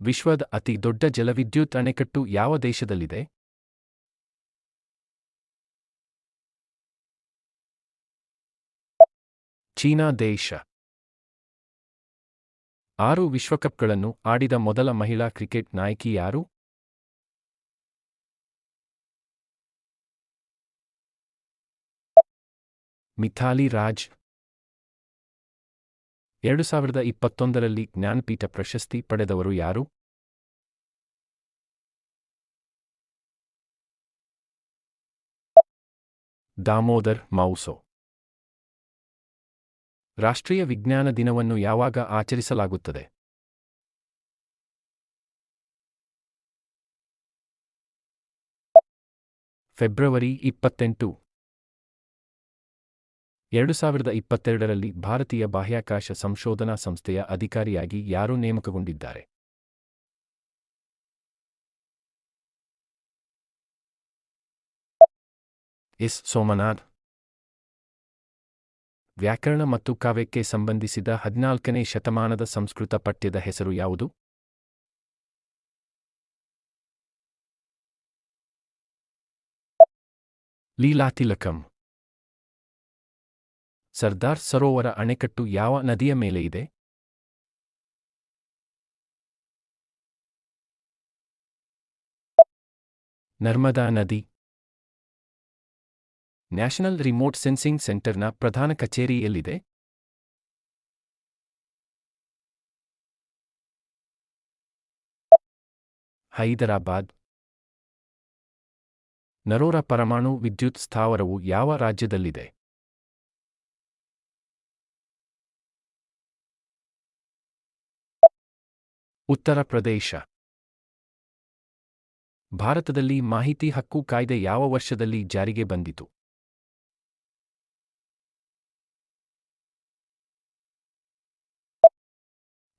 ವಿಶ್ವದ ಅತಿ ದೊಡ್ಡ ಜಲವಿದ್ಯುತ್ ಅಣೆಕಟ್ಟು ಯಾವ ದೇಶದಲ್ಲಿದೆ? ಚೀನಾ ದೇಶ. 6 ವಿಶ್ವಕಪ್ಗಳನ್ನು ಆಡಿದ ಮೊದಲ ಮಹಿಳಾ ಕ್ರಿಕೆಟ್ ನಾಯಕಿ ಯಾರು? ಮಿಥಾಲಿ ರಾಜ್. 2021ರಲ್ಲಿ ಜ್ಞಾನಪೀಠ ಪ್ರಶಸ್ತಿ ಪಡೆದವರು ಯಾರು? ದಾಮೋದರ್ ಮೌಸೋ. ರಾಷ್ಟ್ರೀಯ ವಿಜ್ಞಾನ ದಿನವನ್ನು ಯಾವಾಗ ಆಚರಿಸಲಾಗುತ್ತದೆ? ಫೆಬ್ರವರಿ 28. 2022ರಲ್ಲಿ ಭಾರತೀಯ ಬಾಹ್ಯಾಕಾಶ ಸಂಶೋಧನಾ ಸಂಸ್ಥೆಯ ಅಧಿಕಾರಿಯಾಗಿ ಯಾರು ನೇಮಕಗೊಂಡಿದ್ದಾರೆ? ಎಸ್. ಸೋಮನಾಥ್. ವ್ಯಾಕರಣ ಮತ್ತು ಕಾವ್ಯಕ್ಕೆ ಸಂಬಂಧಿಸಿದ 14ನೇ ಶತಮಾನದ ಸಂಸ್ಕೃತ ಪಠ್ಯದ ಹೆಸರು ಯಾವುದು? ಲೀಲಾತಿಲಕಂ. ಸರ್ದಾರ್ ಸರೋವರ ಅಣೆಕಟ್ಟು ಯಾವ ನದಿಯ ಮೇಲೆ ಇದೆ? ನರ್ಮದಾ ನದಿ. ನ್ಯಾಷನಲ್ ರಿಮೋಟ್ ಸೆನ್ಸಿಂಗ್ ಸೆಂಟರ್ನ ಪ್ರಧಾನ ಕಚೇರಿ ಎಲ್ಲಿದೆ? ಹೈದರಾಬಾದ್. ನರೋರಾ ಪರಮಾಣು ವಿದ್ಯುತ್ ಸ್ಥಾವರವು ಯಾವ ರಾಜ್ಯದಲ್ಲಿದೆ? ಉತ್ತರ ಪ್ರದೇಶ. ಭಾರತದಲ್ಲಿ ಮಾಹಿತಿ ಹಕ್ಕು ಕಾಯ್ದೆ ಯಾವ ವರ್ಷದಲ್ಲಿ ಜಾರಿಗೆ ಬಂದಿತು?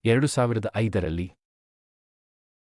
2005ರಲ್ಲಿ.